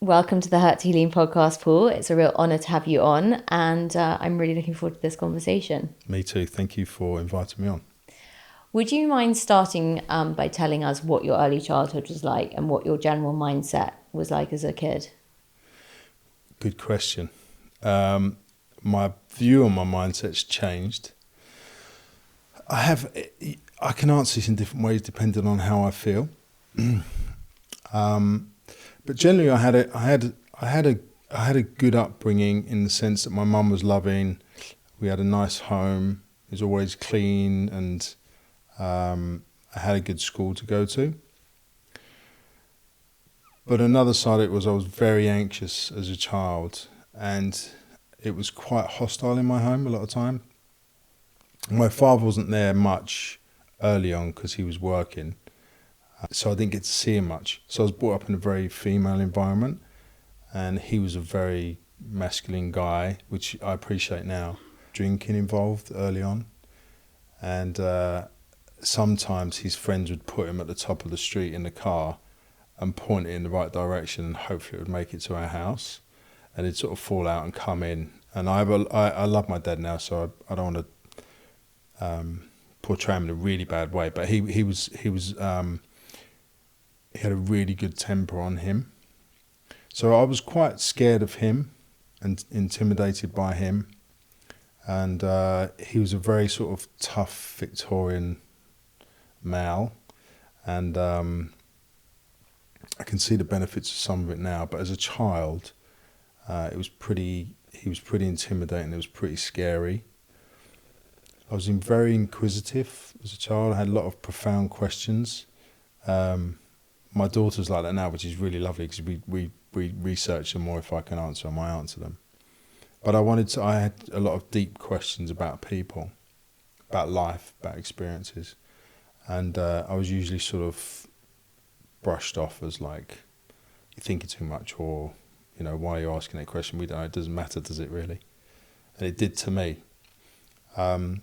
Welcome to the Hurt to Healing podcast, Paul. It's a real honour to have you on, and I'm really looking forward to this conversation. Me too. Thank you for inviting me on. Would you mind starting by telling us what your early childhood was like and what your general mindset was like as a kid? Good question. My view on my mindset's changed. I can answer this in different ways depending on how I feel. But generally, I had a good upbringing in the sense that my mum was loving. We had a nice home. It was always clean, and I had a good school to go to. But another side of it was I was very anxious as a child, and it was quite hostile in my home a lot of time. My father wasn't there much early on because he was working, so I didn't get to see him much. So I was brought up in a very female environment, and he was a very masculine guy, which I appreciate now. Drinking involved early on, and sometimes his friends would put him at the top of the street in the car and point it in the right direction, and hopefully it would make it to our house, and he'd sort of fall out and come in. And I love my dad now, so I don't want to portray him in a really bad way, but he had a really good temper on him. So I was quite scared of him and intimidated by him. And he was a very sort of tough Victorian male. And I can see the benefits of some of it now. But as a child, he was pretty intimidating. It was pretty scary. I was very inquisitive as a child. I had a lot of profound questions. My daughter's like that now, which is really lovely because we research them more. If I can answer them, I answer them. But I had a lot of deep questions about people, about life, about experiences. And I was usually sort of brushed off as like, you're thinking too much, or, why are you asking that question? We don't know, it doesn't matter, does it really? And it did to me. And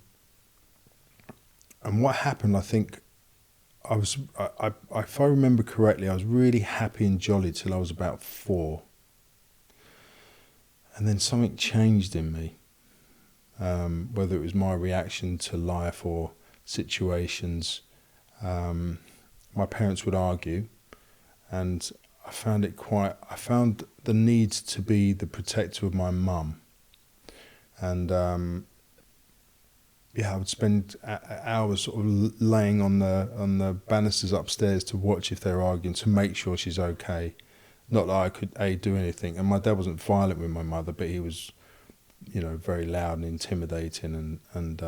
what happened, I think, if I remember correctly, I was really happy and jolly till I was about 4. And then something changed in me, whether it was my reaction to life or situations. My parents would argue, and I found the need to be the protector of my mum. And I would spend hours sort of laying on the banisters upstairs to watch if they're arguing, to make sure she's okay. Not that I could do anything. And my dad wasn't violent with my mother, but he was, very loud and intimidating, and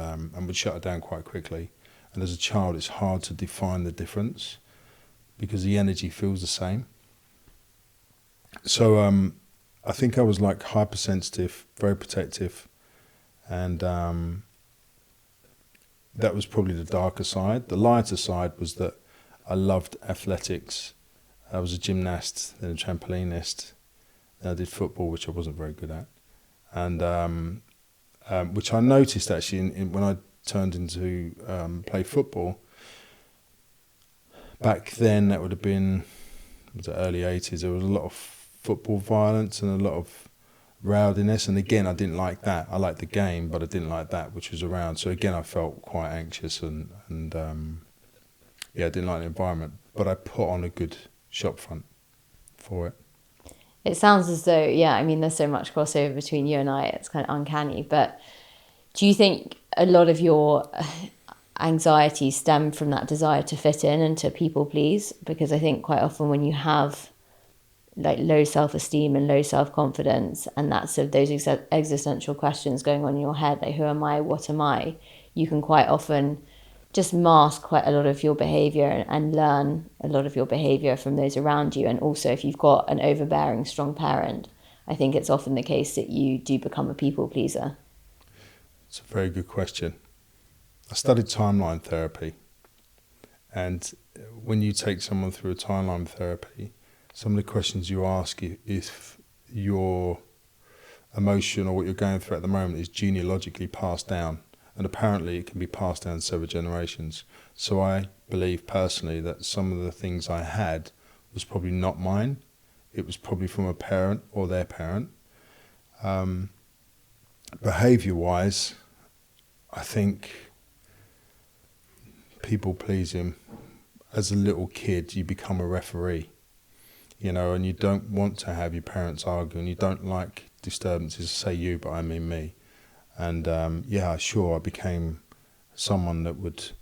would shut her down quite quickly. And as a child, it's hard to define the difference because the energy feels the same. So I think I was like hypersensitive, very protective, and that was probably the darker side. The lighter side was that I loved athletics. I was a gymnast, then a trampolinist. I did football, which I wasn't very good at, and which I noticed actually when I turned into play football. Back then, that would have been the early 80s. There was a lot of football violence and a lot of rowdiness, and again, I didn't like that. I liked the game, but I didn't like that which was around. So again, I felt quite anxious and I didn't like the environment. But I put on a good shop front for it. It sounds as though, there's so much crossover between you and I, it's kind of uncanny. But do you think a lot of your anxiety stem from that desire to fit in and to people please? Because I think quite often when you have like low self-esteem and low self-confidence, and that's those existential questions going on in your head, like who am I, what am I, you can quite often just mask quite a lot of your behavior and learn a lot of your behavior from those around you. And also if you've got an overbearing strong parent, I think it's often the case that you do become a people pleaser. It's a very good question. I studied timeline therapy, and when you take someone through a timeline therapy, some of the questions you ask if your emotion or what you're going through at the moment is genealogically passed down. And apparently it can be passed down several generations. So I believe personally that some of the things I had was probably not mine. it was probably from a parent or their parent. Behaviour-wise, I think people pleasing. As a little kid, you become a referee, and you don't want to have your parents argue, and you don't like disturbances. Say you, but I mean me. And sure, I became someone that would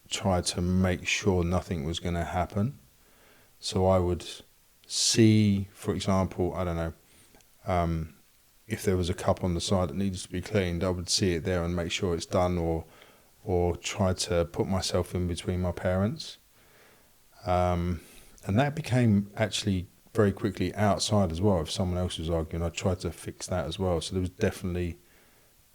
try to make sure nothing was going to happen. So I would see, for example, I don't know, if there was a cup on the side that needed to be cleaned, I would see it there and make sure it's done, or try to put myself in between my parents. And that became actually very quickly outside as well. If someone else was arguing, I tried to fix that as well. So there was definitely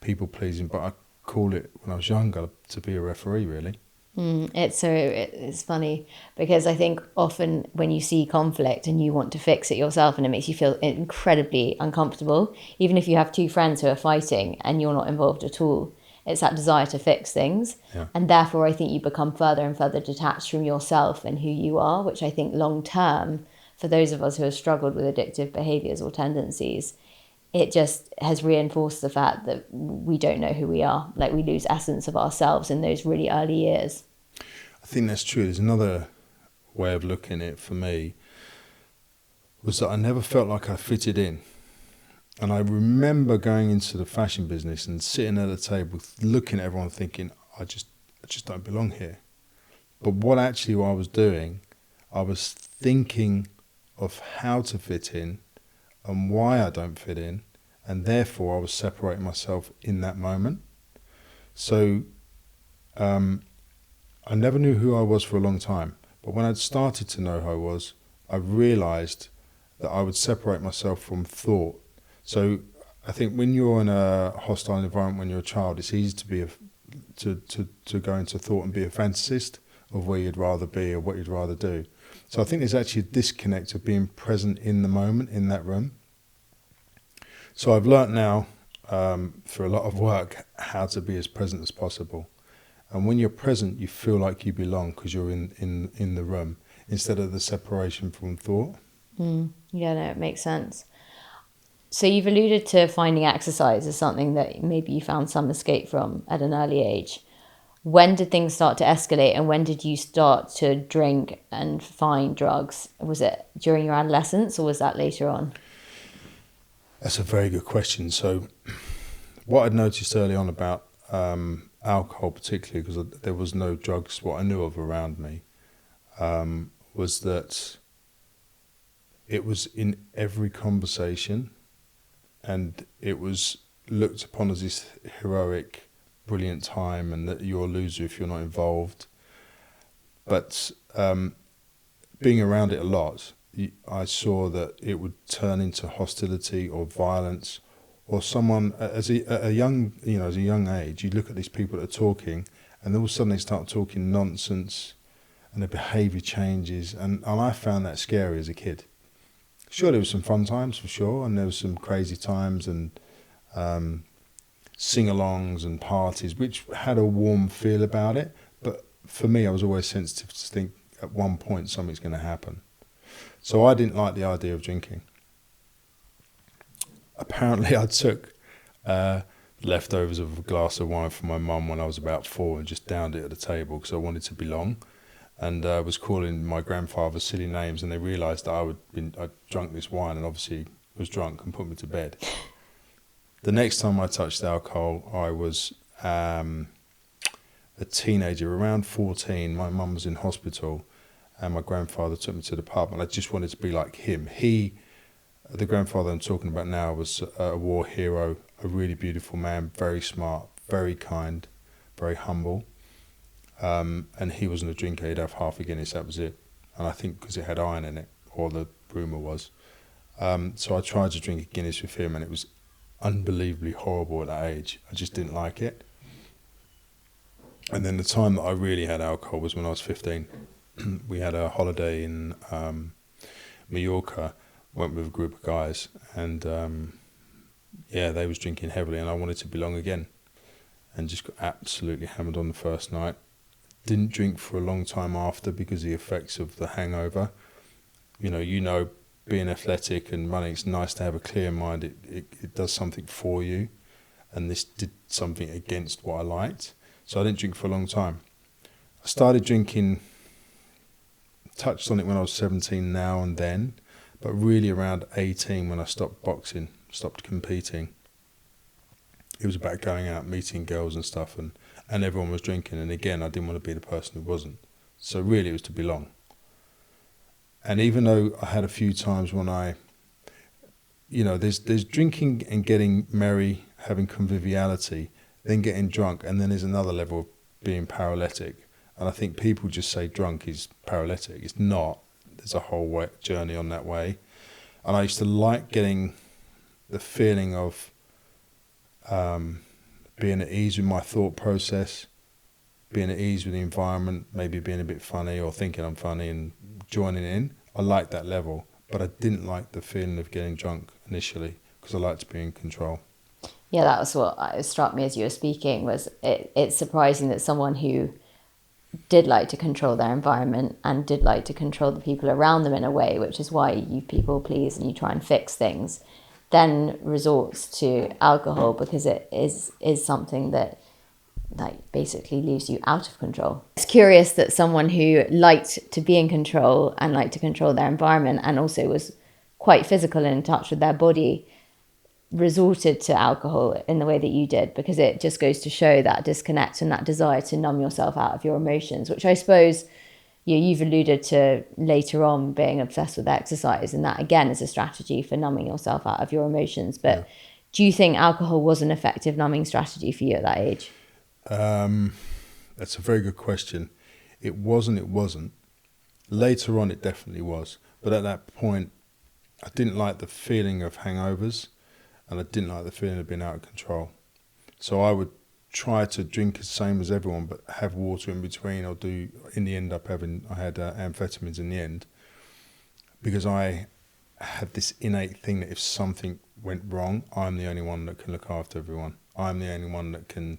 people pleasing, but I call it, when I was younger, to be a referee, really. It's funny because I think often when you see conflict and you want to fix it yourself and it makes you feel incredibly uncomfortable, even if you have two friends who are fighting and you're not involved at all, it's that desire to fix things. Yeah. And therefore I think you become further and further detached from yourself and who you are, which I think long term, for those of us who have struggled with addictive behaviours or tendencies, it just has reinforced the fact that we don't know who we are. Like, we lose essence of ourselves in those really early years. I think that's true. There's another way of looking at it for me, was that I never felt like I fitted in. And I remember going into the fashion business and sitting at a table looking at everyone thinking, I just don't belong here. But what actually I was doing, I was thinking of how to fit in and why I don't fit in, and therefore I was separating myself in that moment. So I never knew who I was for a long time, but when I'd started to know who I was, I realised that I would separate myself from thought. So I think when you're in a hostile environment when you're a child, it's easy to be to go into thought and be a fantasist of where you'd rather be or what you'd rather do. So I think there's actually a disconnect of being present in the moment in that room. So I've learnt now through a lot of work how to be as present as possible. And when you're present, you feel like you belong because you're in the room instead of the separation from thought. Yeah, no, it makes sense. So you've alluded to finding exercise as something that maybe you found some escape from at an early age. When did things start to escalate, and when did you start to drink and find drugs? Was it during your adolescence or was that later on? That's a very good question. So what I'd noticed early on about alcohol particularly, because there was no drugs, what I knew of around me, was that it was in every conversation, and it was looked upon as this heroic, brilliant time, and that you're a loser if you're not involved. But being around it a lot, I saw that it would turn into hostility or violence, or someone at a young age, you look at these people that are talking, and all of a sudden they start talking nonsense, and their behaviour changes, and I found that scary as a kid. Sure, there was some fun times for sure, and there was some crazy times and sing-alongs and parties, which had a warm feel about it. But for me, I was always sensitive to think at one point something's going to happen. So I didn't like the idea of drinking. Apparently, I took leftovers of a glass of wine from my mum when I was about 4 and just downed it at the table because I wanted to belong. And was calling my grandfather silly names, and they realised that I'd drunk this wine and obviously was drunk and put me to bed. The next time I touched alcohol, I was a teenager, around 14. My mum was in hospital, and my grandfather took me to the pub, and I just wanted to be like him. The grandfather I'm talking about now, was a war hero, a really beautiful man, very smart, very kind, very humble. And he wasn't a drinker, he'd have half a Guinness, that was it. And I think because it had iron in it, or the rumour was. So I tried to drink a Guinness with him, and it was unbelievably horrible at that age. I just didn't like it. And then the time that I really had alcohol was when I was 15. We had a holiday in Mallorca, went with a group of guys, and they was drinking heavily, and I wanted to belong again, and just got absolutely hammered on the first night. Didn't drink for a long time after because of the effects of the hangover. You know, being athletic and running, it's nice to have a clear mind. It does something for you, and this did something against what I liked. So I didn't drink for a long time. I started drinking, touched on it when I was 17 now and then, but really around 18 when I stopped boxing, stopped competing. It was about going out, meeting girls and stuff, and everyone was drinking. And again, I didn't want to be the person who wasn't. So really it was to belong. And even though I had a few times when there's drinking and getting merry, having conviviality, then getting drunk, and then there's another level of being paralytic. And I think people just say drunk is paralytic. It's not. There's a whole journey on that way. And I used to like getting the feeling of being at ease with my thought process, being at ease with the environment, maybe being a bit funny or thinking I'm funny and joining in. I liked that level, but I didn't like the feeling of getting drunk initially because I like to be in control. Yeah, that was what struck me as you were speaking, was it's surprising that someone who did like to control their environment and did like to control the people around them in a way, which is why you people please and you try and fix things, then resorts to alcohol because it is something that like basically leaves you out of control. It's curious that someone who liked to be in control and liked to control their environment and also was quite physical and in touch with their body resorted to alcohol in the way that you did, because it just goes to show that disconnect and that desire to numb yourself out of your emotions, which I suppose you've alluded to later on, being obsessed with exercise, and that again is a strategy for numbing yourself out of your emotions. But yeah. Do you think alcohol was an effective numbing strategy for you at that age? That's a very good question. It wasn't. Later on, it definitely was. But at that point, I didn't like the feeling of hangovers, and I didn't like the feeling of being out of control. So I would try to drink the same as everyone, but have water in between, or in the end I had amphetamines in the end, because I had this innate thing that if something went wrong, I'm the only one that can look after everyone. I'm the only one that can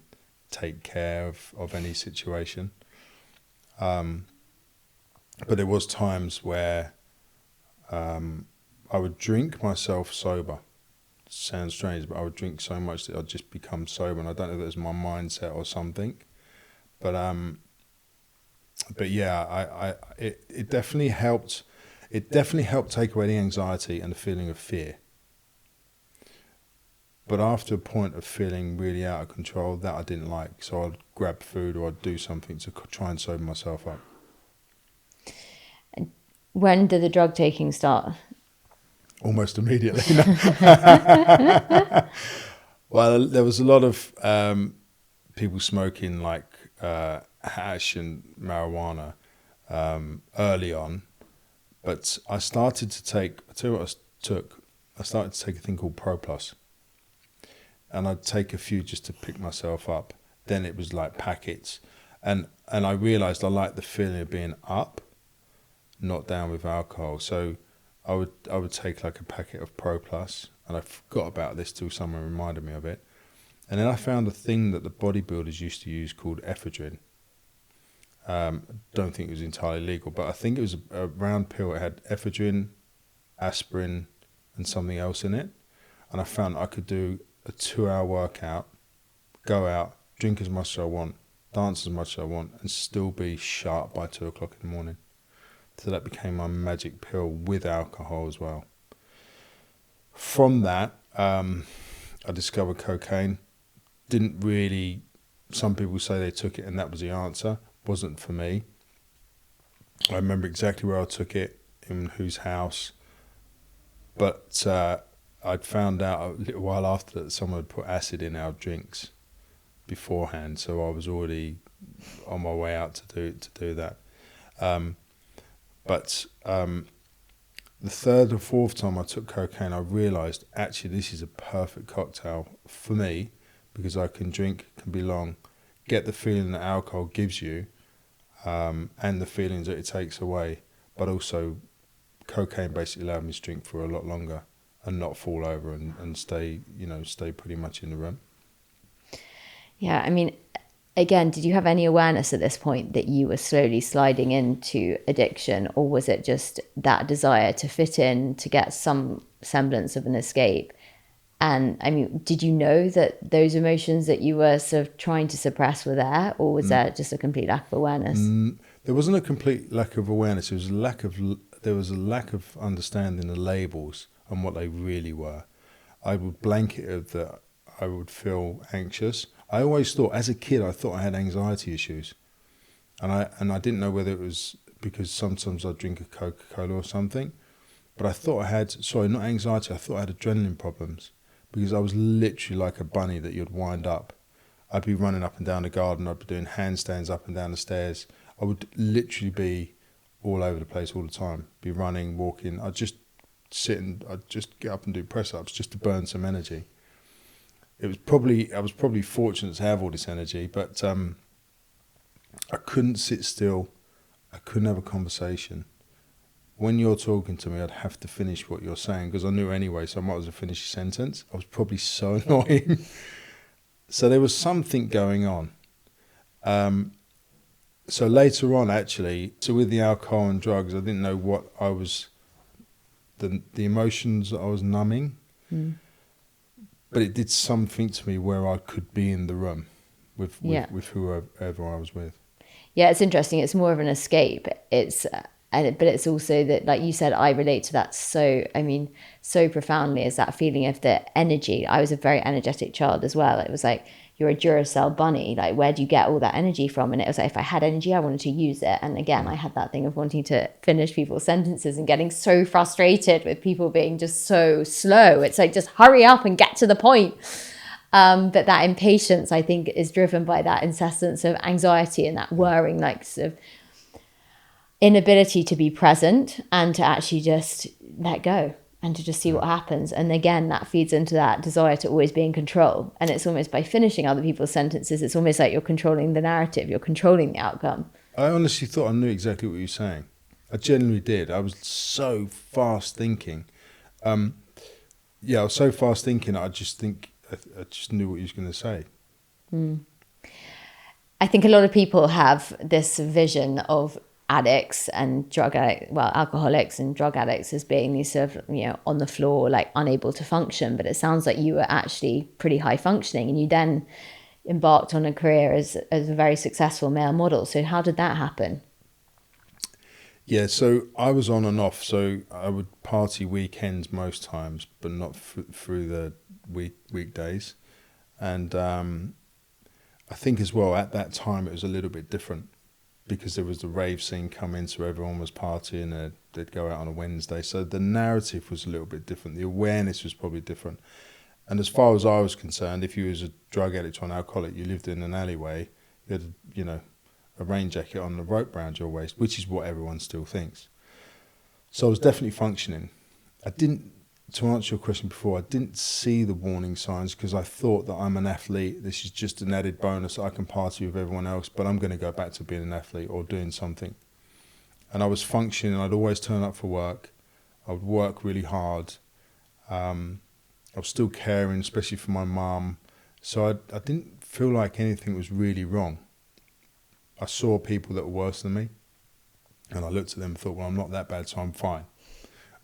take care of any situation. But there was times where I would drink myself sober. Sounds strange, but I would drink so much that I'd just become sober, and I don't know if it was my mindset or something. But yeah, it definitely helped. It definitely helped take away the anxiety and the feeling of fear. But after a point of feeling really out of control, that I didn't like, so I'd grab food or I'd do something to try and sober myself up. When did the drug taking start? Almost immediately. Well, there was a lot of people smoking like hash and marijuana early on, but I started to take. I tell you what, I started to take a thing called Pro Plus, and I'd take a few just to pick myself up. Then it was like packets, and I realised I liked the feeling of being up, not down with alcohol. So I would take like a packet of Pro Plus, and I forgot about this till someone reminded me of it. And then I found a thing that the bodybuilders used to use called ephedrine. Don't think it was entirely legal, but I think it was a round pill. It had ephedrine, aspirin, and something else in it. And I found I could do a 2-hour workout, go out, drink as much as I want, dance as much as I want, and still be sharp by 2 o'clock in the morning. So that became my magic pill with alcohol as well. From that, I discovered cocaine. Didn't really, some people say they took it and that was the answer. Wasn't for me. I remember exactly where I took it, in whose house. But I'd found out a little while after that someone had put acid in our drinks beforehand. So I was already on my way out to do that. But the third or fourth time I took cocaine, I realised actually this is a perfect cocktail for me, because I can drink, can belong, get the feeling that alcohol gives you, and the feelings that it takes away. But also, cocaine basically allowed me to drink for a lot longer and not fall over and stay pretty much in the room. Yeah, I mean, again, did you have any awareness at this point that you were slowly sliding into addiction, or was it just that desire to fit in, to get some semblance of an escape? And I mean, did you know that those emotions that you were sort of trying to suppress were there, or was there just a complete lack of awareness? There wasn't a complete lack of awareness. There was a lack of understanding the labels and what they really were. I would blanket it that I would feel anxious. I always thought, as a kid, I thought I had anxiety issues, and I didn't know whether it was because sometimes I'd drink a Coca-Cola or something, but I thought I had, sorry, not anxiety, I thought I had adrenaline problems, because I was literally like a bunny that you'd wind up. I'd be running up and down the garden, I'd be doing handstands up and down the stairs. I would literally be all over the place all the time, be running, walking. I'd just sit and I'd just get up and do press-ups just to burn some energy. I was probably fortunate to have all this energy, but I couldn't sit still. I couldn't have a conversation. When you're talking to me, I'd have to finish what you're saying because I knew anyway, so I might as well finish a sentence. I was probably so annoying. So there was something going on. So later on, actually, so with the alcohol and drugs, I didn't know what I was, the emotions that I was numbing. But it did something to me where I could be in the room with whoever I was with. Yeah, it's interesting. It's more of an escape. But it's also that, like you said, I relate to that so profoundly, is that feeling of the energy. I was a very energetic child as well. It was like, you're a Duracell bunny. Like, where do you get all that energy from? And it was like, if I had energy, I wanted to use it. And again, I had that thing of wanting to finish people's sentences and getting so frustrated with people being just so slow. It's like, just hurry up and get to the point. But that impatience, I think, is driven by that incessant sort of anxiety and that whirring, like, sort of inability to be present and to actually just let go and to just see what happens. And again, that feeds into that desire to always be in control. And it's almost by finishing other people's sentences, it's almost like you're controlling the narrative, you're controlling the outcome. I honestly thought I knew exactly what you were saying. I genuinely did. I was so fast thinking. I was so fast thinking, I just knew what you was going to say. I think a lot of people have this vision of addicts and alcoholics and drug addicts as being these sort of, on the floor, like unable to function. But it sounds like you were actually pretty high functioning, and you then embarked on a career as a very successful male model. So how did that happen? Yeah, so I was on and off. So I would party weekends most times, but not through the weekdays. And I think as well, at that time, it was a little bit different because there was the rave scene coming, so everyone was partying, they'd go out on a Wednesday. So the narrative was a little bit different. The awareness was probably different. And as far as I was concerned, if you was a drug addict or an alcoholic, you lived in an alleyway, you had, a rain jacket on, the rope around your waist, which is what everyone still thinks. So I was definitely functioning. To answer your question before, I didn't see the warning signs because I thought that I'm an athlete. This is just an added bonus. I can party with everyone else, but I'm going to go back to being an athlete or doing something. And I was functioning. I'd always turn up for work. I would work really hard. I was still caring, especially for my mum. So I didn't feel like anything was really wrong. I saw people that were worse than me, and I looked at them and thought, well, I'm not that bad, so I'm fine.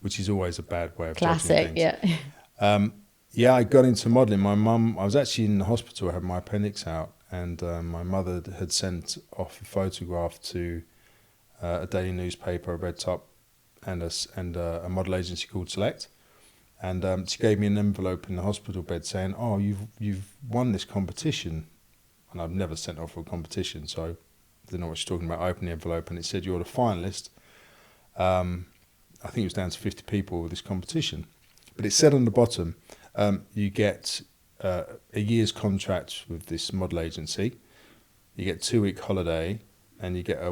Which is always a bad way of judging things. Yeah. I got into modelling. I was actually in the hospital, I had my appendix out, and my mother had sent off a photograph to a daily newspaper, a Red Top, and a model agency called Select. And she gave me an envelope in the hospital bed saying, oh, you've won this competition. And I've never sent off for a competition, so I didn't know what she's talking about. I opened the envelope and it said, you're the finalist. I think it was down to 50 people with this competition. But it said on the bottom, you get a year's contract with this model agency, you get 2-week holiday, and you get a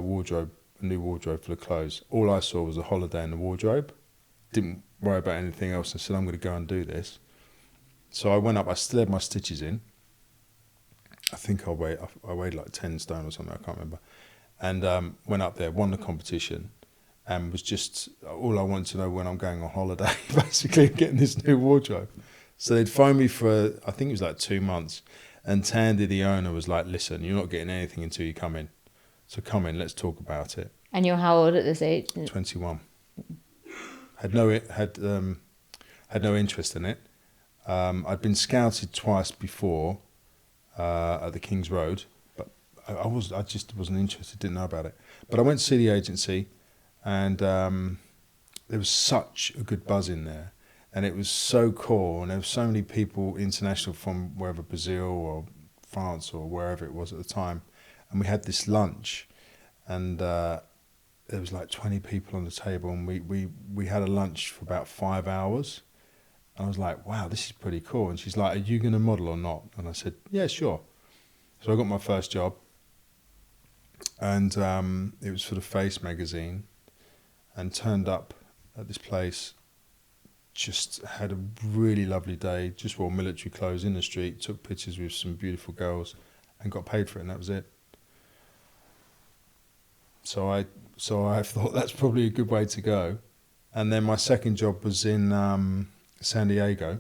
new wardrobe for the clothes. All I saw was a holiday and the wardrobe. Didn't worry about anything else. I said, I'm going to go and do this. So I went up, I still had my stitches in. I think I weighed like 10 stone or something, I can't remember. And went up there, won the competition. And was just all I wanted to know when I'm going on holiday, basically getting this new wardrobe. So they'd phoned me for, I think it was like 2 months. And Tandy, the owner, was like, listen, you're not getting anything until you come in. So come in, let's talk about it. And you're how old at this age? 21. Had no interest in it. I'd been scouted twice before at the King's Road, but I just wasn't interested, didn't know about it. But I went to see the agency, and there was such a good buzz in there, and it was so cool, and there were so many people international from wherever, Brazil or France or wherever it was at the time, and we had this lunch, and there was like 20 people on the table, and we had a lunch for about 5 hours. And I was like, wow, this is pretty cool. And she's like, are you going to model or not? And I said, yeah, sure. So I got my first job, and it was for the Face magazine, and turned up at this place, just had a really lovely day, just wore military clothes in the street, took pictures with some beautiful girls, and got paid for it, and that was it. So I thought that's probably a good way to go. And then my second job was in San Diego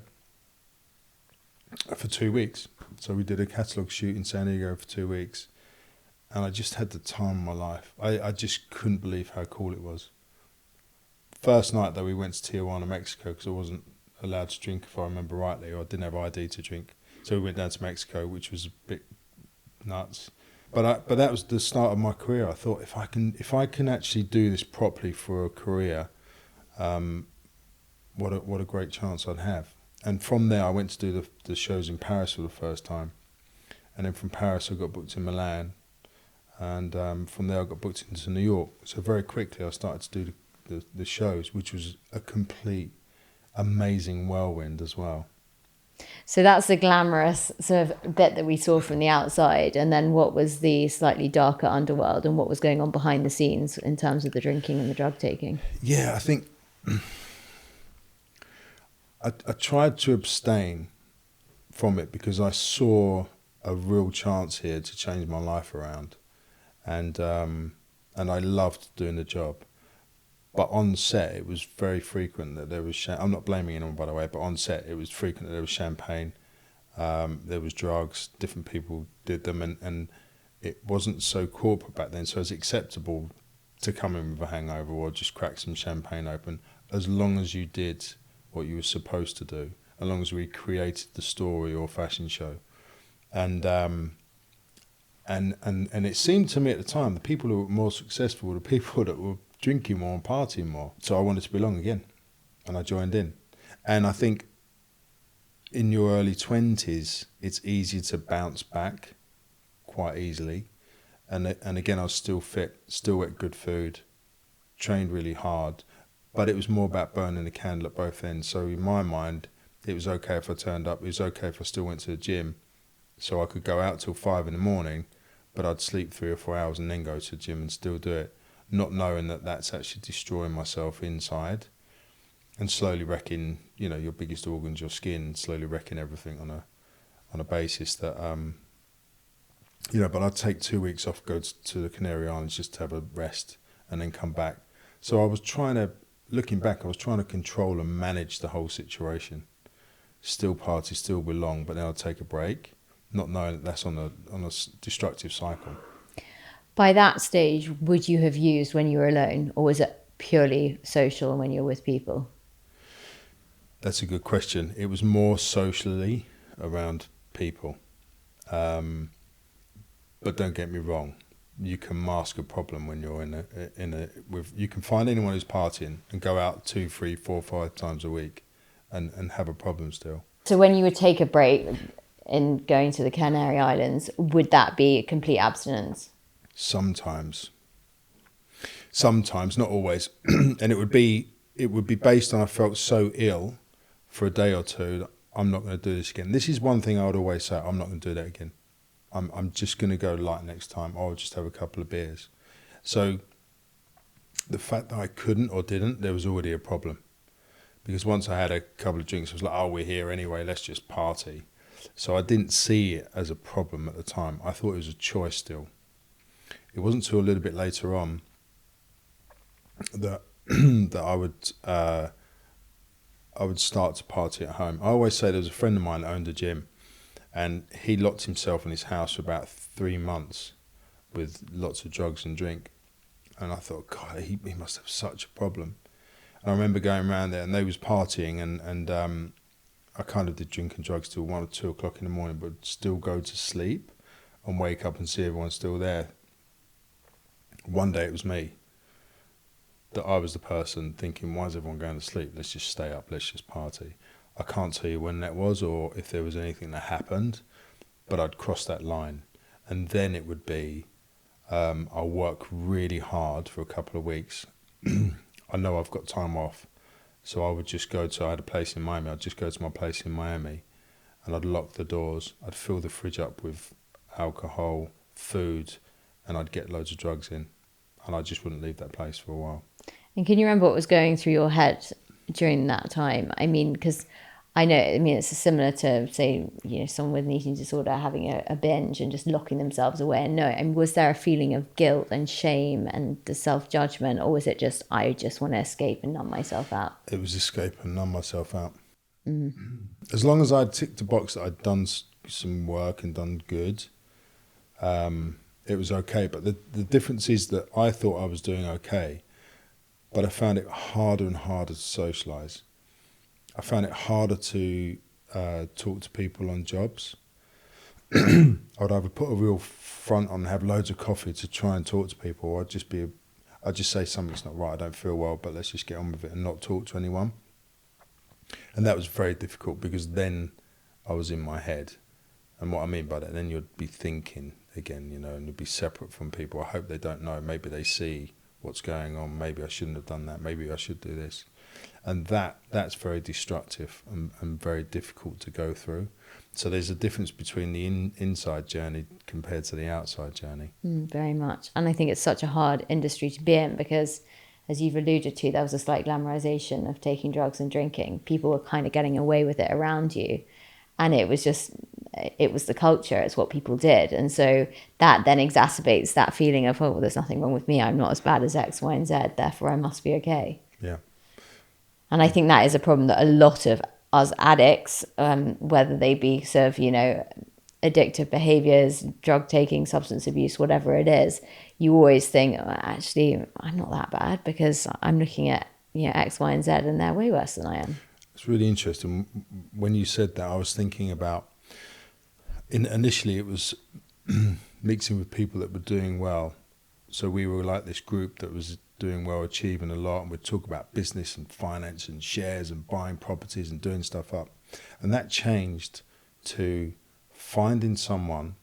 for 2 weeks. So we did a catalogue shoot in San Diego for 2 weeks, and I just had the time of my life. I just couldn't believe how cool it was. First night though, we went to Tijuana, Mexico, because I wasn't allowed to drink, if I remember rightly, or I didn't have ID to drink. So we went down to Mexico, which was a bit nuts. But that was the start of my career. I thought, if I can actually do this properly for a career, what a great chance I'd have. And from there, I went to do the shows in Paris for the first time, and then from Paris I got booked in Milan, and from there I got booked into New York. So very quickly I started to do the shows, which was a complete amazing whirlwind as well. So that's the glamorous sort of bit that we saw from the outside. And then what was the slightly darker underworld, and what was going on behind the scenes in terms of the drinking and the drug taking? Yeah, I think I tried to abstain from it because I saw a real chance here to change my life around. And I loved doing the job. But on set, it was very frequent that there was... I'm not blaming anyone, by the way, but on set, it was frequent that there was champagne, there was drugs, different people did them, and it wasn't so corporate back then, so it was acceptable to come in with a hangover or just crack some champagne open, as long as you did what you were supposed to do, as long as we created the story or fashion show. And it seemed to me at the time, the people who were more successful were the people that were drinking more and partying more. So I wanted to belong again, and I joined in. And I think in your early 20s, it's easy to bounce back quite easily. And again, I was still fit, still ate good food, trained really hard, but it was more about burning the candle at both ends. So in my mind, it was okay if I turned up, it was okay if I still went to the gym, so I could go out till 5 a.m, but I'd sleep 3 or 4 hours and then go to the gym and still do it, not knowing that that's actually destroying myself inside, and slowly wrecking, your biggest organs, your skin, slowly wrecking everything on a basis that, but I'd take 2 weeks off, go to the Canary Islands just to have a rest, and then come back. So looking back, I was trying to control and manage the whole situation. Still party, still belong, but then I'd take a break, not knowing that that's on a destructive cycle. By that stage, would you have used when you were alone, or was it purely social when you're with people? That's a good question. It was more socially around people. But don't get me wrong, you can mask a problem when you're you can find anyone who's partying and go out 2, 3, 4, 5 times a week and have a problem still. So when you would take a break in going to the Canary Islands, would that be complete abstinence? Sometimes, not always. And it would be based on, I felt so ill for a day or two that I'm not going to do this again. This is one thing I would always say, I'm not going to do that again. I'm just going to go light next time, or I'll just have a couple of beers. So the fact that I couldn't or didn't, there was already a problem. Because once I had a couple of drinks, I was like, oh, we're here anyway, let's just party. So I didn't see it as a problem at the time. I thought it was a choice still. It wasn't until a little bit later on that I would start to party at home. I always say there was a friend of mine that owned a gym, And he locked himself in his house for about 3 months with lots of drugs and drink. And I thought, God, he must have such a problem. And I remember going around there and they was partying and I kind of did drink and drugs till 1 or 2 o'clock in the morning, but still go to sleep and wake up and see everyone's still there. One day it was me. That I was the person thinking, why is everyone going to sleep? Let's just stay up, let's just party. I can't tell you when that was or if there was anything that happened, but I'd cross that line. And then it would be, I'll work really hard for a couple of weeks. I know I've got time off. So I would just I had a place in Miami, I'd just go to my place in Miami and I'd lock the doors, I'd fill the fridge up with alcohol, food, and I'd get loads of drugs in. And I just wouldn't leave that place for a while. And can you remember what was going through your head during that time? I mean, because it's similar to, say, someone with an eating disorder having a binge and just locking themselves away. And was there a feeling of guilt and shame and the self-judgment, or was it just, I just want to escape and numb myself out? It was escape and numb myself out. As long as I'd ticked the box that I'd done some work and done good, it was okay. But the difference is that I thought I was doing okay, but I found it harder and harder to socialise. I found it harder to talk to people on jobs. I would either put a real front on and have loads of coffee to try and talk to people, or I'd just say something's not right, I don't feel well, but let's just get on with it and not talk to anyone. And that was very difficult because then I was in my head. And what I mean by that, then you'd be thinking again, and you'd be separate from people. I hope they don't know. Maybe they see what's going on. Maybe I shouldn't have done that. Maybe I should do this. And that's very destructive and very difficult to go through. So there's a difference between the inside journey compared to the outside journey. Very much. And I think it's such a hard industry to be in because, as you've alluded to, there was a slight glamorization of taking drugs and drinking. People were kind of getting away with it around you. And it was the culture, it's what people did. And so that then exacerbates that feeling of, oh, well, there's nothing wrong with me. I'm not as bad as X, Y, and Z. Therefore, I must be okay. Yeah. And I think that is a problem that a lot of us addicts, whether they be sort of, addictive behaviors, drug taking, substance abuse, whatever it is, you always think, oh, actually, I'm not that bad because I'm looking at X, Y, and Z and they're way worse than I am. It's really interesting. When you said that, I was thinking about, initially it was mixing with people that were doing well. So we were like this group that was doing well, achieving a lot, and we'd talk about business and finance and shares and buying properties and doing stuff up. And that changed to finding someone,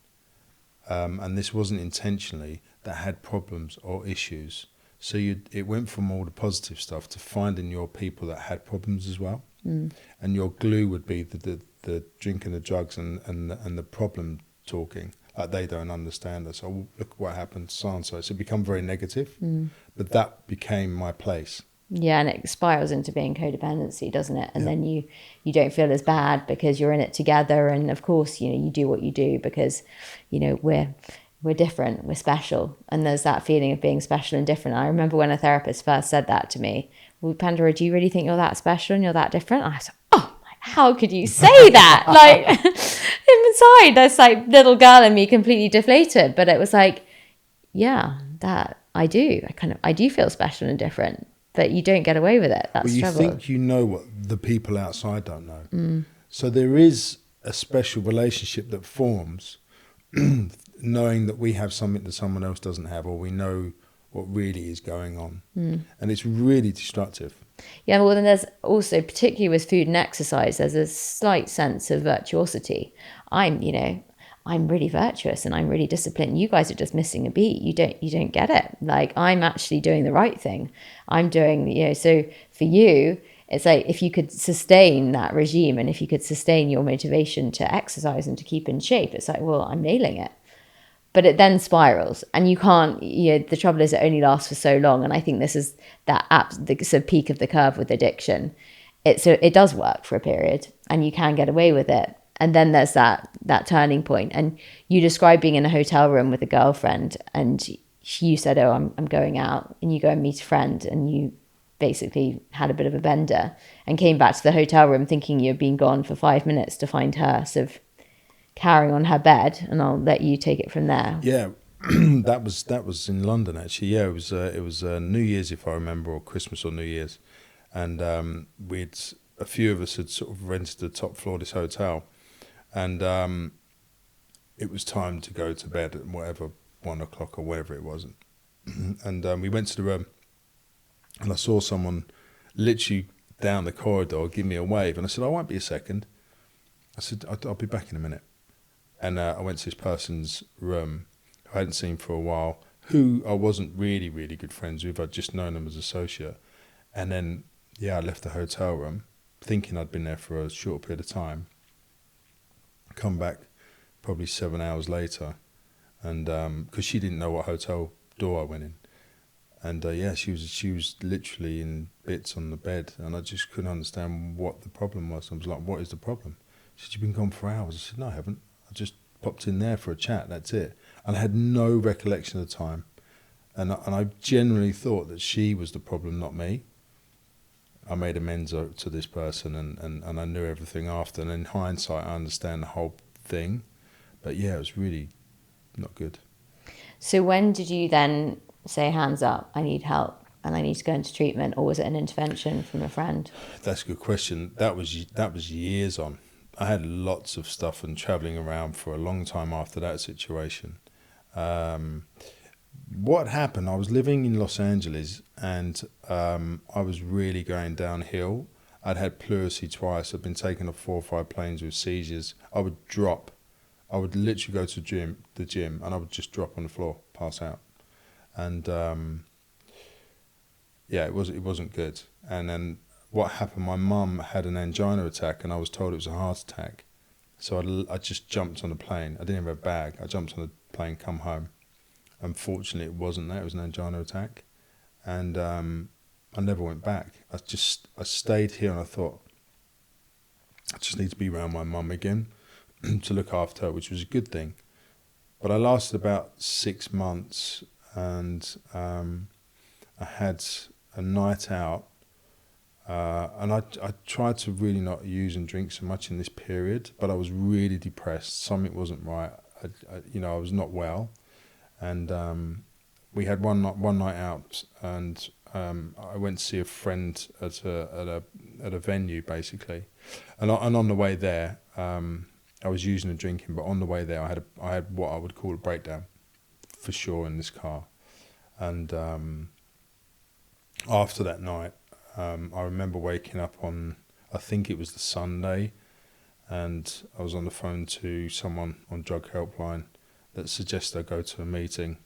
and this wasn't intentionally, that had problems or issues. So it went from all the positive stuff to finding your people that had problems as well. And your glue would be the drink and the drugs and the problem talking. Like they don't understand us. Oh, look what happened, so and so. So it become very negative. But that became my place. Yeah, and it spirals into being codependency, doesn't it? And then you don't feel as bad because you're in it together. And of course, you do what you do because, we're different, we're special. And there's that feeling of being special and different. I remember when a therapist first said that to me, well, Pandora, do you really think you're that special and you're that different? And I was like, oh, how could you say that? Like inside, there's like little girl in me completely deflated. But it was like, yeah, that I do. I do feel special and different. But you don't get away with it. That's you trouble. Think you know what the people outside don't know. So there is a special relationship that forms knowing that we have something that someone else doesn't have, or we know what really is going on. And it's really destructive. Yeah, well, then there's also, particularly with food and exercise, there's a slight sense of virtuosity. I'm really virtuous and I'm really disciplined. You guys are just missing a beat. You don't get it. Like, I'm actually doing the right thing. I'm doing, so for you, it's like if you could sustain that regime and if you could sustain your motivation to exercise and to keep in shape, it's like, well, I'm nailing it. But it then spirals and you can't, the trouble is it only lasts for so long. And I think this is the sort of peak of the curve with addiction. It does work for a period and you can get away with it. And then there's that turning point. And you describe being in a hotel room with a girlfriend and you said, oh, I'm going out, and you go and meet a friend and you basically had a bit of a bender and came back to the hotel room thinking you'd been gone for 5 minutes to find her sort of carry on her bed, and I'll let you take it from there. Yeah, that was in London actually. Yeah, it was New Year's, if I remember, or Christmas or New Year's, and a few of us had sort of rented the top floor of this hotel, and it was time to go to bed at whatever 1 o'clock or whatever it was, and we went to the room, and I saw someone literally down the corridor give me a wave, and I said, I won't be a second. I said, I'll be back in a minute. And I went to this person's room who I hadn't seen for a while, who I wasn't really, really good friends with. I'd just known them as associate. And then, I left the hotel room thinking I'd been there for a short period of time. Come back probably 7 hours later, and because she didn't know what hotel door I went in. And she was literally in bits on the bed, and I just couldn't understand what the problem was. I was like, what is the problem? She said, you've been gone for hours. I said, no, I haven't. I just popped in there for a chat, that's it. And I had no recollection of the time. And I genuinely thought that she was the problem, not me. I made amends to this person, and I knew everything after. And in hindsight, I understand the whole thing. But it was really not good. So when did you then say, hands up, I need help and I need to go into treatment, or was it an intervention from a friend? That's a good question. That was years on. I had lots of stuff and travelling around for a long time after that situation. What happened, I was living in Los Angeles, and I was really going downhill. I'd had pleurisy twice. I'd been taken off 4 or 5 planes with seizures. I would drop. I would literally go to the gym, and I would just drop on the floor, pass out. And it wasn't good. And then what happened, my mum had an angina attack, and I was told it was a heart attack. So I just jumped on a plane. I didn't have a bag. I jumped on a plane, come home. Unfortunately, it wasn't that. It was an angina attack. And I never went back. I stayed here, and I thought, I just need to be around my mum again to look after her, which was a good thing. But I lasted about 6 months, and I had a night out. And I tried to really not use and drink so much in this period, but I was really depressed. Something wasn't right. I was not well, and we had one night out, and I went to see a friend at a venue basically, and on the way there, I was using and drinking, but on the way there, I had what I would call a breakdown, for sure, in this car, and after that night. I remember waking up on, I think it was the Sunday, and I was on the phone to someone on drug helpline that suggested I go to a meeting.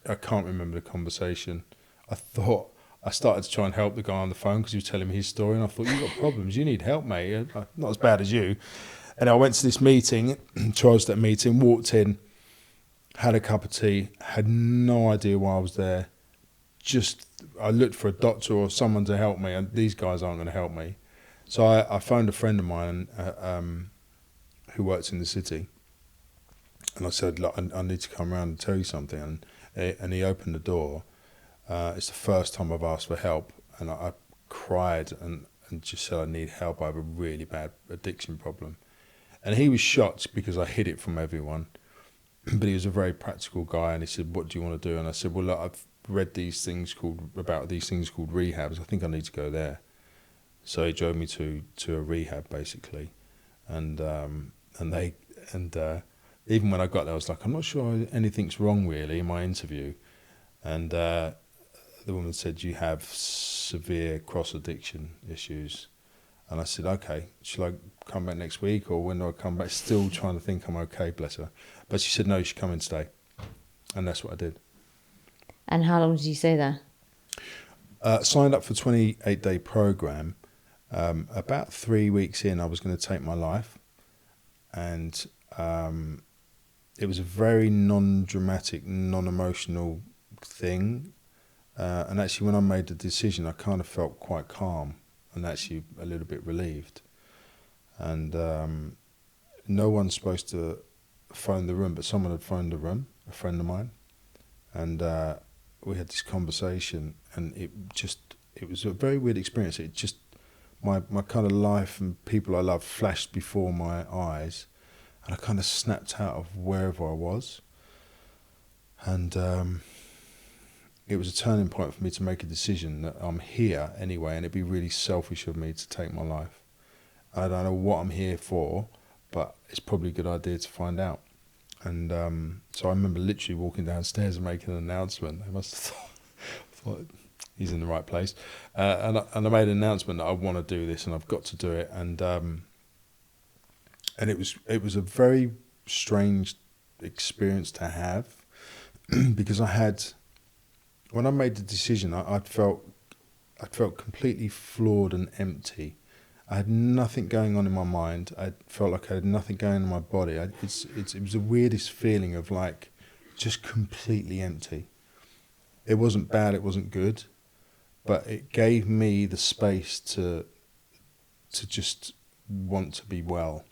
I can't remember the conversation. I started to try and help the guy on the phone because he was telling me his story, and I thought, you've got problems, you need help, mate. Not as bad as you. And I went to this meeting, chose that meeting, walked in, had a cup of tea, had no idea why I was there. I looked for a doctor or someone to help me, and these guys aren't going to help me. So I phoned a friend of mine who works in the city, and I said, look, I need to come around and tell you something. And he opened the door. It's the first time I've asked for help, and I cried and just said I need help. I have a really bad addiction problem. And he was shocked because I hid it from everyone. But he was a very practical guy, and he said, what do you want to do? And I said, well, look, I've read these things called rehabs. I think I need to go there. So he drove me to a rehab basically, and even when I got there, I was like, I'm not sure anything's wrong really in my interview, and the woman said, you have severe cross addiction issues, and I said, okay, shall I come back next week, or when do I come back? Still trying to think I'm okay, bless her, but she said no, you should come and stay, and that's what I did. And how long did you stay there? Signed up for a 28-day program. About 3 weeks in, I was going to take my life, and it was a very non-dramatic, non-emotional thing. And actually, when I made the decision, I kind of felt quite calm and actually a little bit relieved. And no one's supposed to phone the room, but someone had phoned the room, a friend of mine, and we had this conversation, and it was a very weird experience. It just, my kind of life and people I love flashed before my eyes, and I kind of snapped out of wherever I was. And it was a turning point for me to make a decision that I'm here anyway, and it'd be really selfish of me to take my life. I don't know what I'm here for, but it's probably a good idea to find out. And so I remember literally walking downstairs and making an announcement. They must have thought he's in the right place. And I made an announcement that I want to do this and I've got to do it. And it was a very strange experience to have because when I made the decision, I felt completely flawed and empty. I had nothing going on in my mind. I felt like I had nothing going on in my body. It was the weirdest feeling of like just completely empty. It wasn't bad, it wasn't good, but it gave me the space to just want to be well,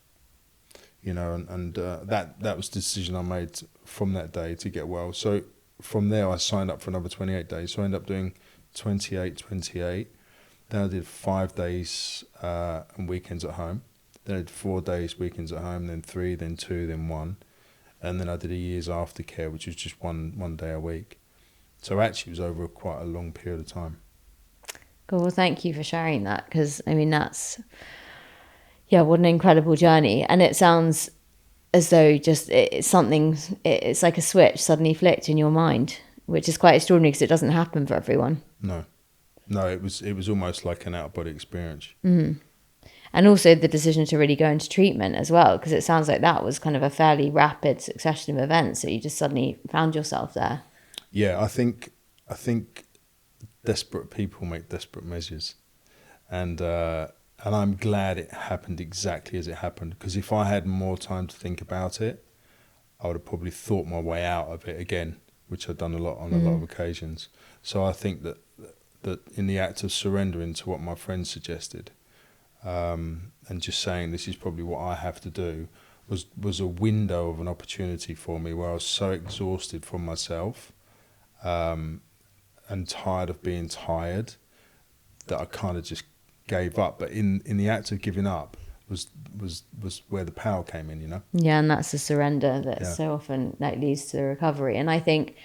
and that was the decision I made from that day to get well. So from there I signed up for another 28 days. So I ended up doing 28. Then I did 5 days and weekends at home. Then I did 4 days, weekends at home, then 3, then 2, then 1. And then I did a year's aftercare, which was just one day a week. So actually it was over quite a long period of time. Cool. Well, thank you for sharing that, because I mean, what an incredible journey. And it sounds as though it's like a switch suddenly flicked in your mind, which is quite extraordinary because it doesn't happen for everyone. No, it was almost like an out-of-body experience. Mm-hmm. And also the decision to really go into treatment as well, because it sounds like that was kind of a fairly rapid succession of events, so you just suddenly found yourself there. Yeah, I think desperate people make desperate measures, and I'm glad it happened exactly as it happened, because if I had more time to think about it, I would have probably thought my way out of it again, which I've done a lot on a lot of occasions. So I think that in the act of surrendering to what my friend suggested, and just saying this is probably what I have to do, was a window of an opportunity for me where I was so exhausted from myself, and tired of being tired, that I kind of just gave up. But in the act of giving up was where the power came in, Yeah, and that's the surrender that so often leads to the recovery. And I think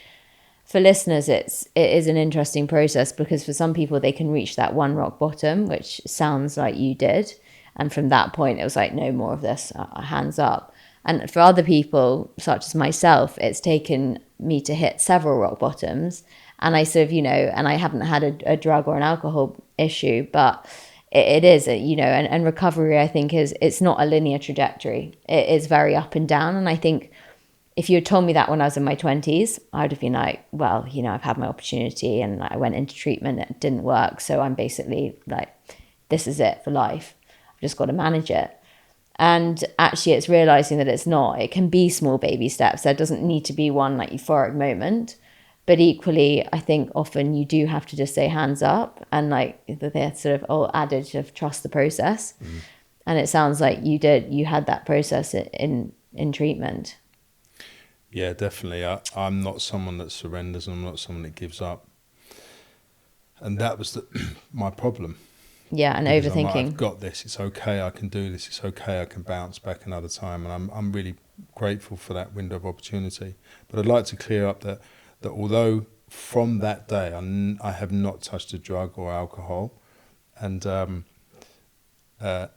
for listeners, it is an interesting process, because for some people they can reach that one rock bottom, which sounds like you did, and from that point it was like, no more of this, hands up. And for other people, such as myself, it's taken me to hit several rock bottoms, and I sort of, and I haven't had a drug or an alcohol issue, but it is, and recovery, I think, it's not a linear trajectory. It is very up and down. And I think if you had told me that when I was in my 20s, I would have been like, well, I've had my opportunity and I went into treatment, it didn't work, so I'm basically like, this is it for life. I've just got to manage it. And actually it's realizing that it's not. It can be small baby steps. There doesn't need to be one like euphoric moment. But equally, I think often you do have to just say hands up, and like the sort of old adage of trust the process. Mm-hmm. And it sounds like you had that process in treatment. Yeah, definitely. I'm not someone that surrenders, and I'm not someone that gives up. And that was my problem. Yeah, and because overthinking. I've got this. It's okay. I can do this. It's okay. I can bounce back another time. And I'm really grateful for that window of opportunity. But I'd like to clear up that although from that day I have not touched a drug or alcohol, and I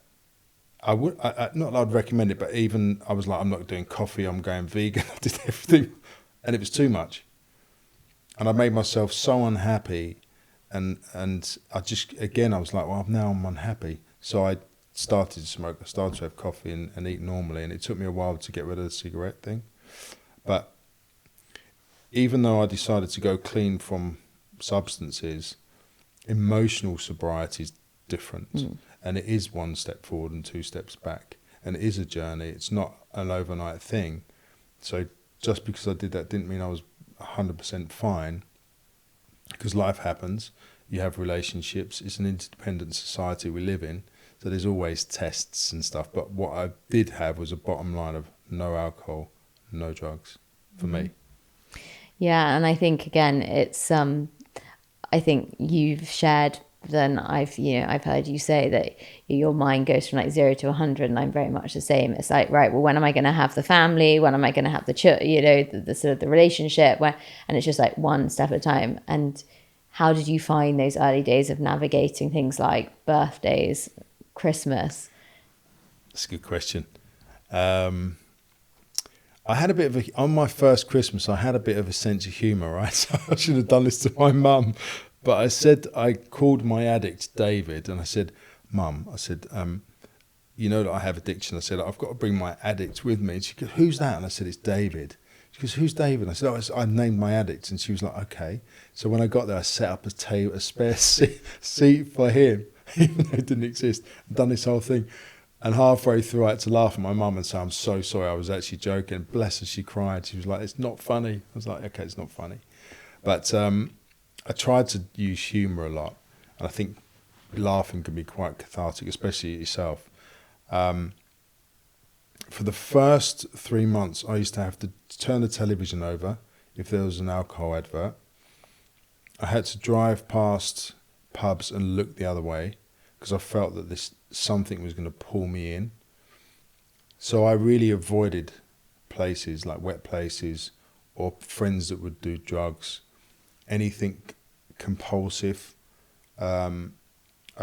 would not that I'd recommend it, but even I was like, I'm not doing coffee. I'm going vegan. I did everything, and it was too much. And I made myself so unhappy. And I was like, well, now I'm unhappy. So I started to smoke. I started to have coffee and eat normally. And it took me a while to get rid of the cigarette thing. But even though I decided to go clean from substances, emotional sobriety is different. Mm. And it is 1 step forward and 2 steps back. And it is a journey. It's not an overnight thing. So just because I did that didn't mean I was 100% fine. Because life happens, you have relationships, it's an interdependent society we live in, so there's always tests and stuff. But what I did have was a bottom line of no alcohol, no drugs, for me. Yeah, and I think, again, it's, I think you've shared then I've heard you say that your mind goes from like 0 to 100, and I'm very much the same. It's like, right, well, when am I going to have the family? When am I going to have the the sort of the relationship? And it's just like one step at a time. And how did you find those early days of navigating things like birthdays, Christmas? That's a good question. I had a bit of on my first Christmas, I had a bit of a sense of humour, right? So I should have done this to my mum. But I called my addict David, and I said, Mum, I said, you know that I have addiction. I said, I've got to bring my addict with me. And she goes, who's that? And I said, it's David. She goes, who's David? And I said, I named my addict. And she was like, okay. So when I got there, I set up a spare seat for him, even though it didn't exist. I'd done this whole thing. And halfway through, I had to laugh at my mum and say, I'm so sorry, I was actually joking. Bless her, she cried. She was like, it's not funny. I was like, okay, it's not funny. But I tried to use humour a lot. And I think laughing can be quite cathartic, especially at yourself. For the first 3 months, I used to have to turn the television over if there was an alcohol advert. I had to drive past pubs and look the other way because I felt that something was going to pull me in. So I really avoided places like wet places or friends that would do drugs, anything compulsive. I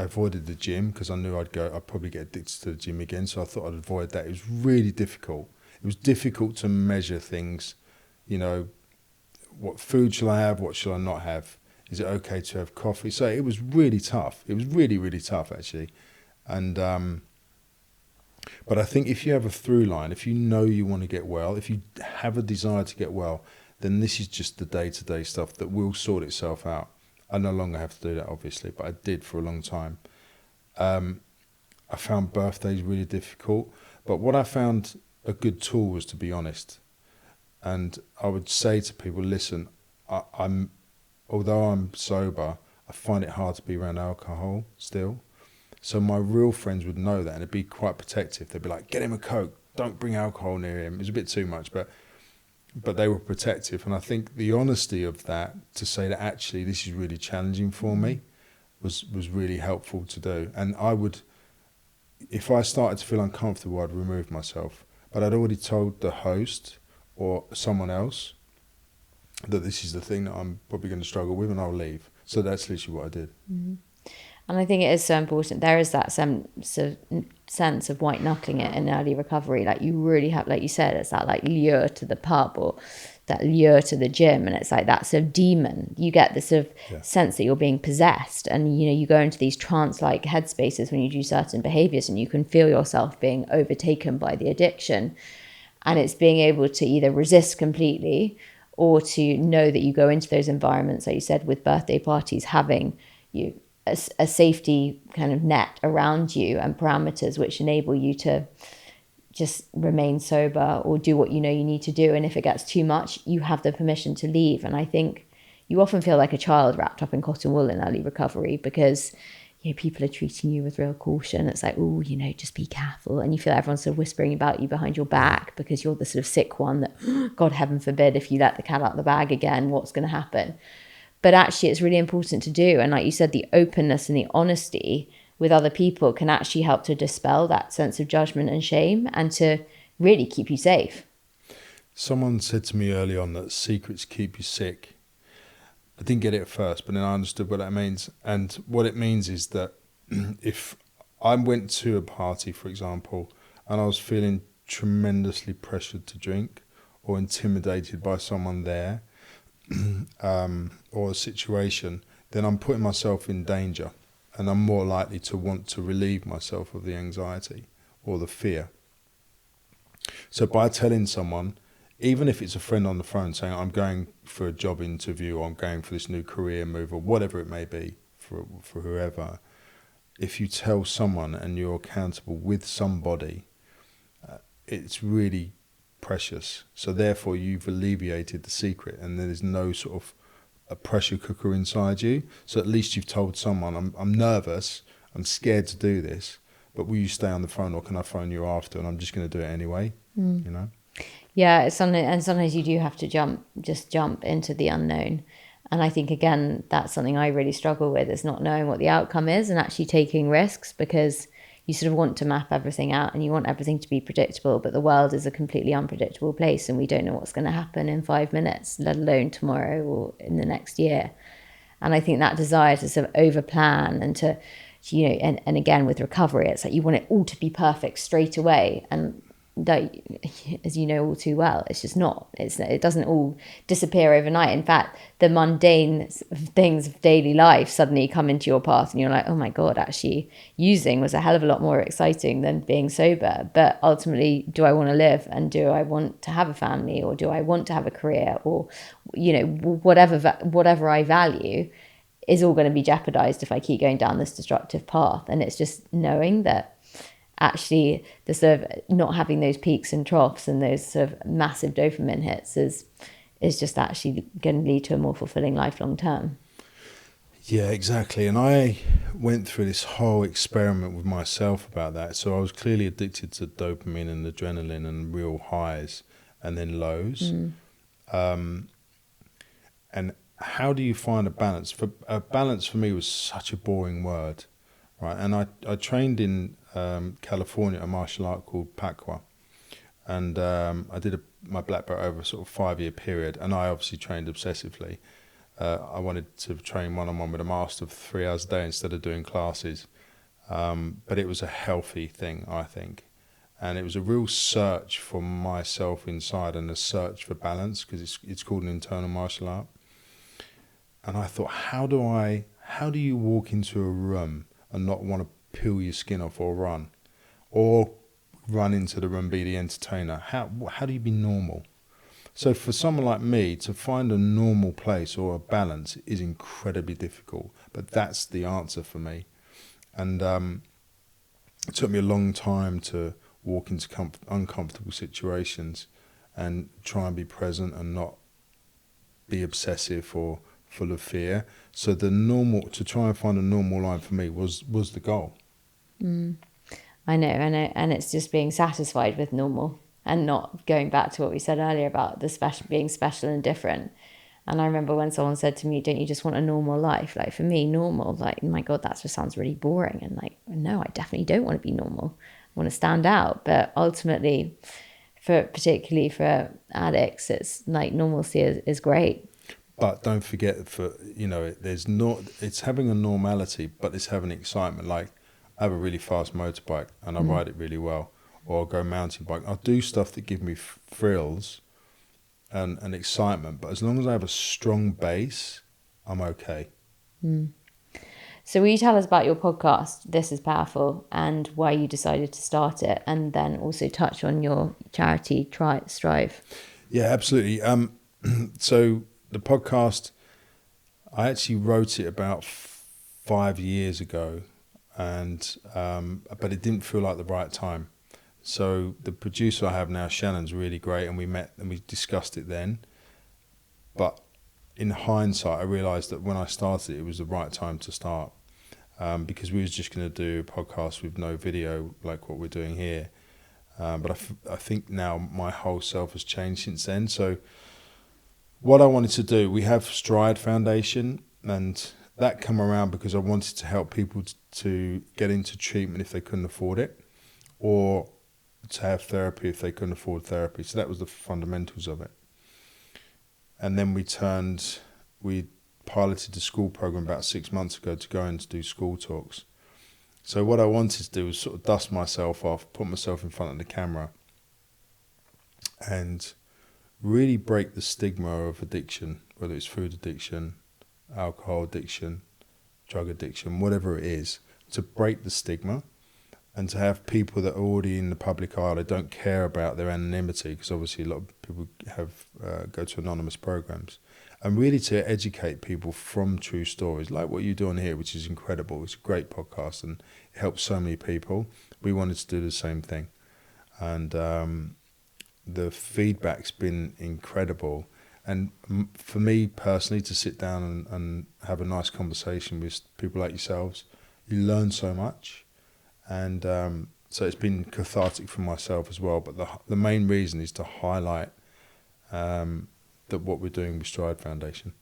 avoided the gym because I knew I'd probably get addicted to the gym again, so I thought I'd avoid that. It was really difficult. It was difficult to measure things, what food shall I have, what shall I not have? Is it okay to have coffee? So it was really tough. It was really, really tough, actually. And but I think if you have a through line, if you know you want to get well, if you have a desire to get well, then this is just the day-to-day stuff that will sort itself out. I no longer have to do that, obviously, but I did for a long time. I found birthdays really difficult, but what I found a good tool was to be honest. And I would say to people, listen, although I'm sober, I find it hard to be around alcohol still. So my real friends would know that, and it'd be quite protective. They'd be like, get him a Coke, don't bring alcohol near him. It was a bit too much, but they were protective. And I think the honesty of that, to say that actually this is really challenging for me, was really helpful to do. And I would, if I started to feel uncomfortable, I'd remove myself. But I'd already told the host or someone else that this is the thing that I'm probably going to struggle with, and I'll leave. So that's literally what I did. Mm-hmm. And I think it is so important. There is that sense of white knuckling it in early recovery. Like you really have, like you said, it's that like lure to the pub or that lure to the gym, and it's like that sort of demon. You get this sort of sense that you're being possessed, and you go into these trance-like headspaces when you do certain behaviors, and you can feel yourself being overtaken by the addiction. And it's being able to either resist completely or to know that you go into those environments, like you said, with birthday parties, having a safety kind of net around you and parameters which enable you to just remain sober or do what you know you need to do. And if it gets too much, you have the permission to leave. And I think you often feel like a child wrapped up in cotton wool in early recovery because people are treating you with real caution. It's like, oh, just be careful. And you feel everyone's sort of whispering about you behind your back because you're the sort of sick one that, God, heaven forbid, if you let the cat out of the bag again, what's going to happen? But actually, it's really important to do. And like you said, the openness and the honesty with other people can actually help to dispel that sense of judgment and shame and to really keep you safe. Someone said to me early on that secrets keep you sick. I didn't get it at first, but then I understood what that means. And what it means is that if I went to a party, for example, and I was feeling tremendously pressured to drink or intimidated by someone there, or a situation, then I'm putting myself in danger, and I'm more likely to want to relieve myself of the anxiety or the fear. So by telling someone, even if it's a friend on the phone saying I'm going for a job interview or I'm going for this new career move or whatever it may be for whoever, if you tell someone and you're accountable with somebody, it's really precious. So therefore you've alleviated the secret and there's no sort of a pressure cooker inside you. So at least you've told someone, I'm nervous, I'm scared to do this, but will you stay on the phone or can I phone you after, and I'm just going to do it anyway. Yeah, it's something, and sometimes you do have to jump into the unknown. And I think, again, that's something I really struggle with, is not knowing what the outcome is and actually taking risks, because you sort of want to map everything out and you want everything to be predictable, but the world is a completely unpredictable place and we don't know what's going to happen in 5 minutes, let alone tomorrow or in the next year. And I think that desire to sort of over plan and to, and again with recovery, it's like you want it all to be perfect straight away. And that, as you know all too well, it's just not. It doesn't all disappear overnight. In fact, the mundane things of daily life suddenly come into your path and you're like, oh my God, actually using was a hell of a lot more exciting than being sober. But ultimately, do I want to live, and do I want to have a family, or do I want to have a career, or whatever I value is all going to be jeopardized if I keep going down this destructive path. And it's just knowing that actually the sort of not having those peaks and troughs and those sort of massive dopamine hits is just actually going to lead to a more fulfilling life long term. Yeah, exactly. And I went through this whole experiment with myself about that. So I was clearly addicted to dopamine and adrenaline and real highs and then lows. And how do you find a balance? A balance for me was such a boring word, right? And I trained in California, a martial art called Pakwa. And I did my black belt over a sort of 5-year period. And I obviously trained obsessively. I wanted to train one-on-one with a master for 3 hours a day instead of doing classes. But it was a healthy thing, I think. And it was a real search for myself inside and a search for balance, because it's called an internal martial art. And I thought, how do you walk into a room and not want to peel your skin off or run? Or run into the room, be the entertainer? How do you be normal? So for someone like me, to find a normal place or a balance is incredibly difficult. But that's the answer for me. And it took me a long time to walk into uncomfortable situations and try and be present and not be obsessive or full of fear. So to try and find a normal life for me was the goal. I know, and it's just being satisfied with normal and not going back to what we said earlier about the special, being special and different. And I remember when someone said to me, don't you just want a normal life? Like, for me, normal, like, my God, that just sounds really boring. And like, no, I definitely don't want to be normal. I want to stand out. But ultimately, particularly for addicts, it's like normalcy is great. But don't forget, it's having a normality, but it's having excitement. Like, I have a really fast motorbike and I ride it really well, or I'll go mountain bike. I'll do stuff that give me thrills and excitement, but as long as I have a strong base, I'm okay. So will you tell us about your podcast, This Is Powerful, and why you decided to start it, and then also touch on your charity, Strive? Yeah, absolutely. So the podcast, I actually wrote it about 5 years ago, and but it didn't feel like the right time. So the producer I have now, Shannon's really great, and we met and we discussed it then. But in hindsight, I realised that when I started, it was the right time to start, because we was just going to do a podcast with no video like what we're doing here. But I think now my whole self has changed since then. So what I wanted to do, we have Stride Foundation, and that come around because I wanted to help people to get into treatment if they couldn't afford it, or to have therapy if they couldn't afford therapy. So that was the fundamentals of it. And then we piloted the school program about 6 months ago to go and to do school talks. So what I wanted to do was sort of dust myself off, put myself in front of the camera, and really break the stigma of addiction, whether it's food addiction, alcohol addiction, drug addiction, whatever it is, to break the stigma and to have people that are already in the public eye, they don't care about their anonymity, because obviously a lot of people go to anonymous programs, and really to educate people from true stories, like what you do on here, which is incredible. It's a great podcast and it helps so many people. We wanted to do the same thing, and the feedback's been incredible. And for me personally, to sit down and have a nice conversation with people like yourselves, you learn so much. And so it's been cathartic for myself as well. But the main reason is to highlight that what we're doing with Stride Foundation.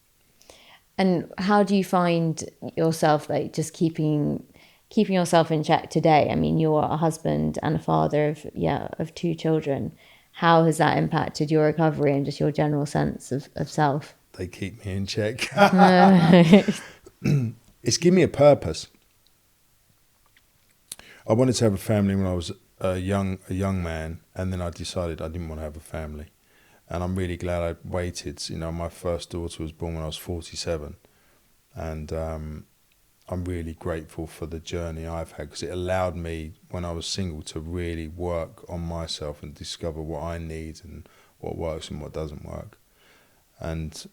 And how do you find yourself, like, just keeping yourself in check today? I mean, you're a husband and a father of two children. How has that impacted your recovery and just your general sense of self? They keep me in check. Yeah. It's given me a purpose. I wanted to have a family when I was a young man, and then I decided I didn't want to have a family. And I'm really glad I waited. You know, my first daughter was born when I was 47, and I'm really grateful for the journey I've had, because it allowed me, when I was single, to really work on myself and discover what I need and what works and what doesn't work. And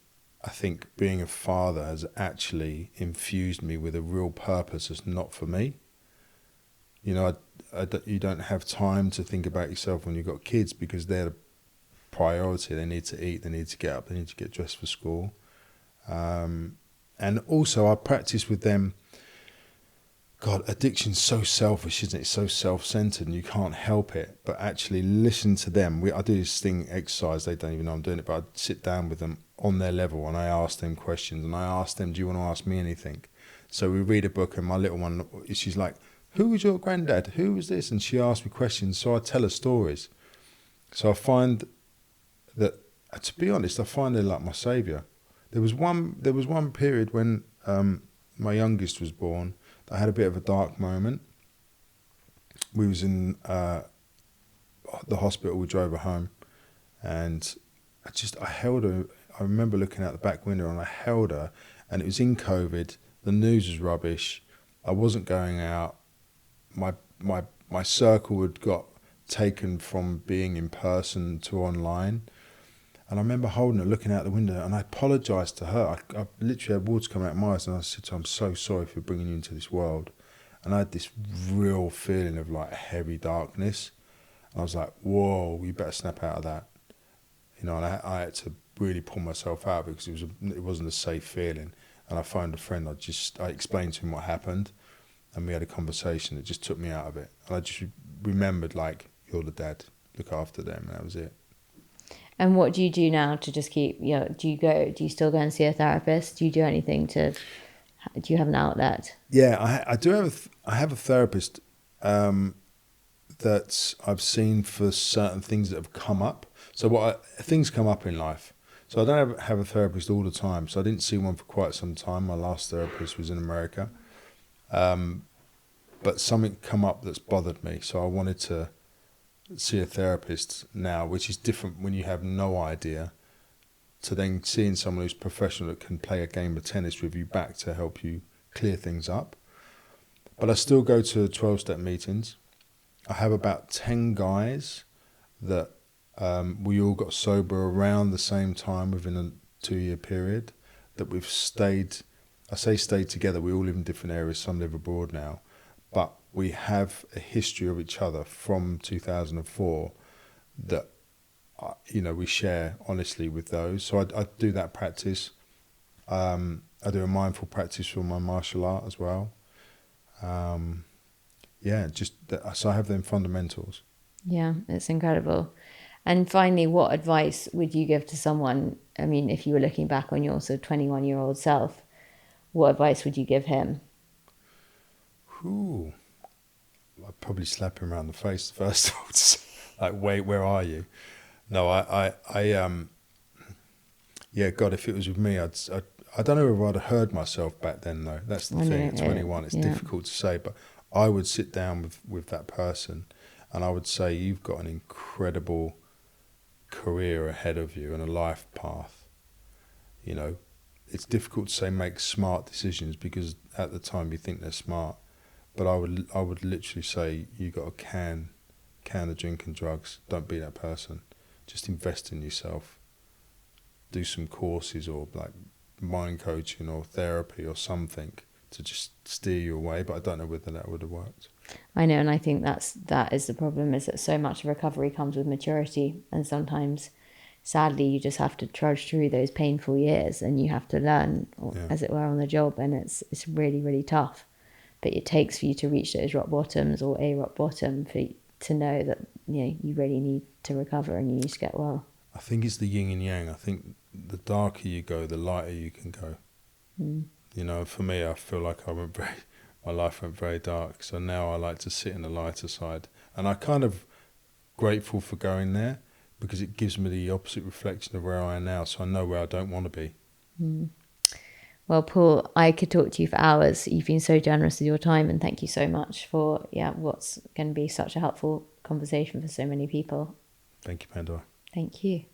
I think being a father has actually infused me with a real purpose that's not for me. You know, you don't have time to think about yourself when you've got kids, because they're the priority. They need to eat, they need to get up, they need to get dressed for school. And also I practice with them. God, addiction's so selfish, isn't it? It's so self-centered and you can't help it. But actually listen to them. I do this thing, exercise, they don't even know I'm doing it, but I sit down with them on their level and I ask them questions, and I ask them, do you want to ask me anything? So we read a book, and my little one, she's like, who was your granddad? Who was this? And she asks me questions, so I tell her stories. So I find that, to be honest, I find they're like my saviour. There was one period when my youngest was born, I had a bit of a dark moment. We was in the hospital, we drove her home, and I held her. I remember looking out the back window and I held her, and it was in COVID, the news was rubbish, I wasn't going out, my circle had got taken from being in person to online. And I remember holding her, looking out the window, and I apologised to her. I literally had water coming out of my eyes, and I said to her, I'm so sorry for bringing you into this world. And I had this real feeling of like heavy darkness. And I was like, whoa, you better snap out of that. You know, and I had to really pull myself out, because it wasn't a safe feeling. And I phoned a friend, I explained to him what happened, and we had a conversation that just took me out of it. And I just remembered, like, you're the dad, look after them, and that was it. And what do you do now to just keep, do you still go and see a therapist? Do you do anything do you have an outlet? Yeah, I do have a therapist that I've seen for certain things that have come up. So things come up in life. So I don't have a therapist all the time. So I didn't see one for quite some time. My last therapist was in America. But something come up that's bothered me. So I wanted to see a therapist now, which is different when you have no idea, to then seeing someone who's professional that can play a game of tennis with you back to help you clear things up. But I still go to 12-step meetings. I have about 10 guys that we all got sober around the same time within a 2-year period, that we've stayed together. We all live in different areas, some live abroad now, but we have a history of each other from 2004 that, we share honestly with those. So I do that practice. I do a mindful practice for my martial art as well. So I have them fundamentals. Yeah, it's incredible. And finally, what advice would you give to someone? I mean, if you were looking back on your sort of 21-year-old self, what advice would you give him? Ooh. I'd probably slap him around the face first of all, like, wait, where are you? No, yeah, God, if it was with me, I don't know if I'd have heard myself back then, though. That's the thing. At 21, it's difficult to say, but I would sit down with that person, and I would say, you've got an incredible career ahead of you and a life path. You know, it's difficult to say make smart decisions, because at the time you think they're smart. But I would literally say, you got a can of drinking drugs. Don't be that person. Just invest in yourself. Do some courses, or like mind coaching or therapy or something to just steer you away. But I don't know whether that would have worked. I know, and I think that is the problem, is that so much of recovery comes with maturity, and sometimes, sadly, you just have to trudge through those painful years, and you have to learn, as it were, on the job, and it's really, really tough. But it takes for you to reach those rock bottoms, or a rock bottom, to know that you really need to recover and you need to get well. I think it's the yin and yang. I think the darker you go, the lighter you can go. You know, for me, I feel like my life went very dark. So now I like to sit in the lighter side, and I kind of grateful for going there because it gives me the opposite reflection of where I am now. So I know where I don't want to be. Well, Paul, I could talk to you for hours. You've been so generous with your time, and thank you so much for what's going to be such a helpful conversation for so many people. Thank you, Pandora. Thank you.